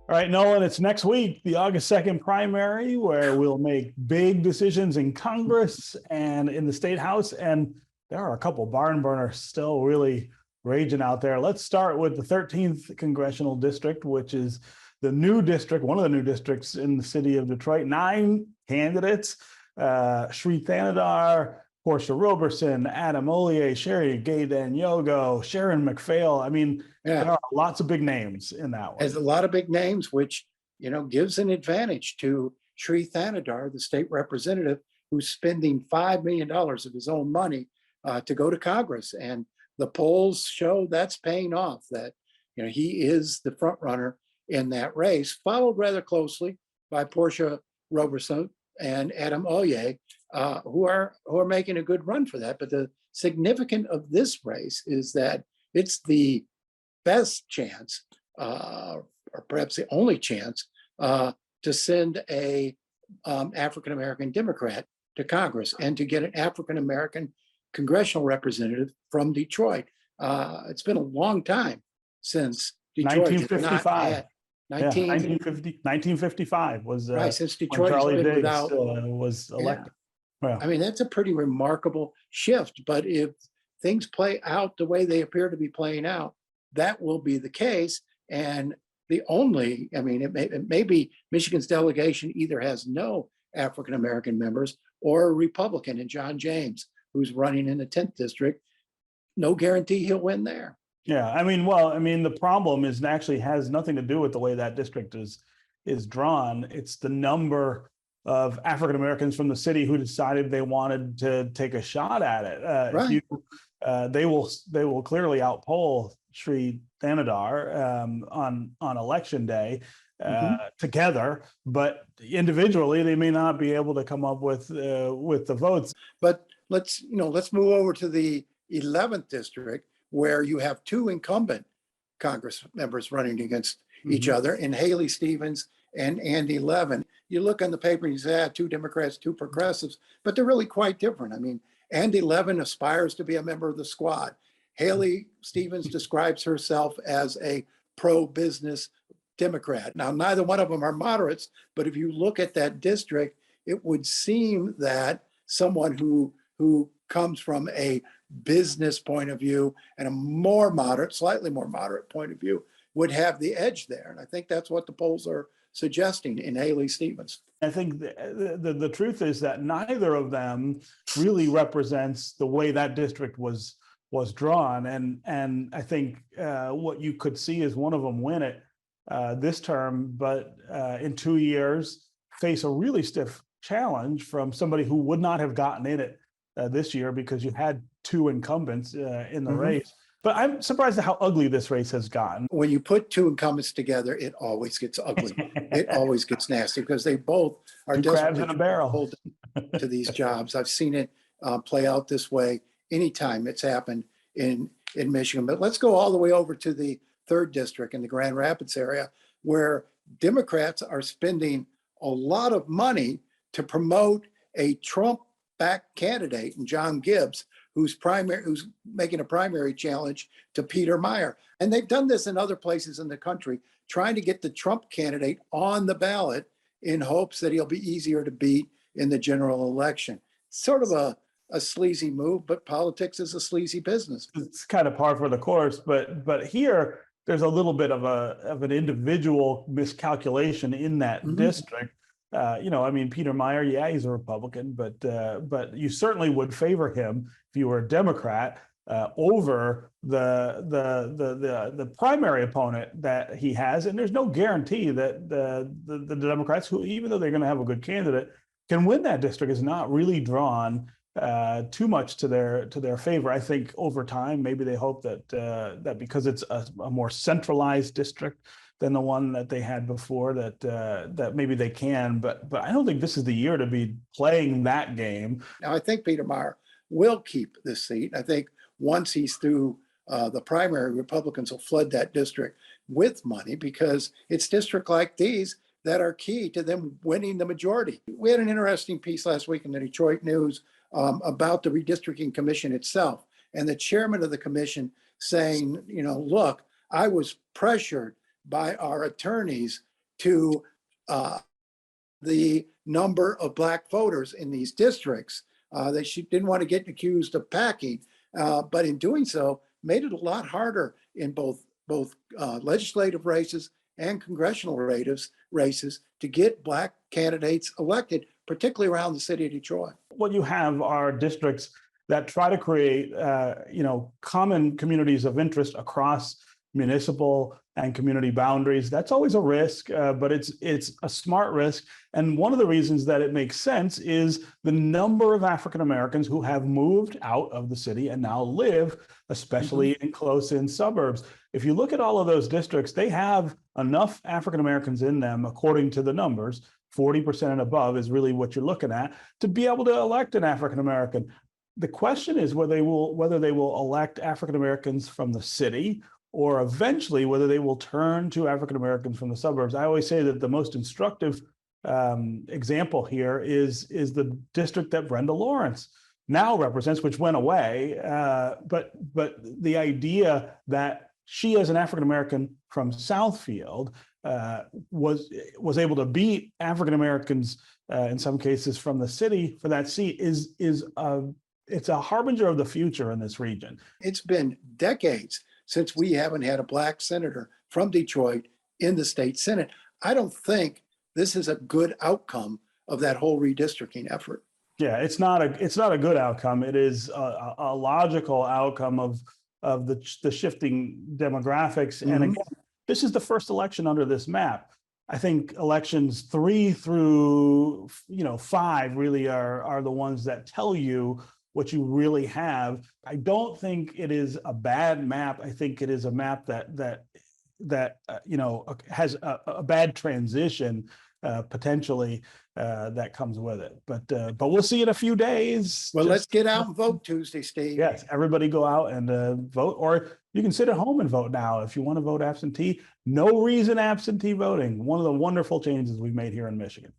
All right, Nolan, it's next week, the August 2nd primary, where we'll make big decisions in Congress and in the state house. And there are a couple barn burners still really raging out there. Let's start with the 13th congressional district, which is the new district, one of the new districts in the city of Detroit. 9 candidates, Sri Thanadar, Portia Roberson, Adam Ollier, Sherry Gayden-Yogo, Sharon McPhail. I mean, there are lots of big names in that one. There's a lot of big names, which, gives an advantage to Sri Thanadar, the state representative, who's spending $5 million of his own money to go to Congress. And the polls show that's paying off, that, he is the front runner in that race, followed rather closely by Portia Roberson and Adam Ollier, who are making a good run for that. But the significance of this race is that it's the best chance, or perhaps the only chance, to send a African-American Democrat to Congress and to get an African-American congressional representative from Detroit. It's been a long time since Detroit 1955. 1955 was right, since Detroit Charlie Diggs without, was elected. Yeah. I mean, that's a pretty remarkable shift. But if things play out the way they appear to be playing out, that will be the case. And it may be Michigan's delegation either has no African-American members or a Republican in John James, who's running in the 10th district. No guarantee he'll win there. Yeah, the problem is actually has nothing to do with the way that district is drawn. It's the number of African Americans from the city who decided they wanted to take a shot at it. Right. They will clearly outpoll Sri Thanadar on election day together, but individually they may not be able to come up with the votes. But let's move over to the 11th district, where you have 2 incumbent Congress members running against each other, in Haley Stevens and Andy Levin. You look on the paper and you say, 2 Democrats, 2 progressives, but they're really quite different. I mean, Andy Levin aspires to be a member of the squad. Haley Stevens describes herself as a pro-business Democrat. Now, neither one of them are moderates, but if you look at that district, it would seem that someone who comes from a business point of view and a slightly more moderate point of view would have the edge there. And I think that's what the polls are suggesting in Haley Stevens. I think the truth is that neither of them really represents the way that district was drawn. And I think what you could see is one of them win it this term, but in 2 years face a really stiff challenge from somebody who would not have gotten in it this year, because you had 2 incumbents in the race. But I'm surprised at how ugly this race has gotten. When you put 2 incumbents together, it always gets ugly. It always gets nasty, because they both are crabs in a barrel to these jobs. I've seen it play out this way anytime it's happened in Michigan. But let's go all the way over to the 3rd district in the Grand Rapids area, where Democrats are spending a lot of money to promote a Trump-backed candidate in John Gibbs, who's making a primary challenge to Peter Meijer. And they've done this in other places in the country, trying to get the Trump candidate on the ballot in hopes that he'll be easier to beat in the general election. Sort of a sleazy move, but politics is a sleazy business. It's kind of par for the course, but here there's a little bit of an individual miscalculation in that district. Peter Meijer, yeah, he's a Republican, but you certainly would favor him if you were a Democrat over the primary opponent that he has. And there's no guarantee that the Democrats, who, even though they're going to have a good candidate, can win that district, is not really drawn too much to their favor. I think over time, maybe they hope that because it's a more centralized district than the one that they had before, that maybe they can, but I don't think this is the year to be playing that game. Now, I think Peter Meijer will keep this seat. I think once he's through the primary, Republicans will flood that district with money, because it's districts like these that are key to them winning the majority. We had an interesting piece last week in the Detroit News about the redistricting commission itself, and the chairman of the commission saying, look, I was pressured by our attorneys to the number of black voters in these districts. She didn't want to get accused of packing, but in doing so, made it a lot harder in both legislative races and congressional races to get black candidates elected, particularly around the city of Detroit. What you have are districts that try to create, common communities of interest across municipal and community boundaries. That's always a risk, but it's a smart risk. And one of the reasons that it makes sense is the number of African Americans who have moved out of the city and now live, especially in close-in suburbs. If you look at all of those districts, they have enough African Americans in them, according to the numbers. 40% and above is really what you're looking at to be able to elect an African American. The question is whether they will elect African Americans from the city, or eventually whether they will turn to African Americans from the suburbs. I always say that the most instructive example here is the district that Brenda Lawrence now represents, which went away. But the idea that she, as an African American from Southfield, was able to beat African Americans in some cases from the city for that seat it's a harbinger of the future in this region. It's been decades since we haven't had a black senator from Detroit in the state Senate. I don't think this is a good outcome of that whole redistricting effort. Yeah, it's not a good outcome. It is a logical outcome of the shifting demographics. And again, this is the first election under this map. I think elections 3 through 5 really are the ones that tell you what you really have. I don't think it is a bad map. I think it is a map that has a bad transition potentially that comes with it. But we'll see in a few days. Well, let's get out and vote Tuesday, Steve. Yes, everybody go out and vote, or you can sit at home and vote now if you want to vote absentee. No reason absentee voting. One of the wonderful changes we've made here in Michigan.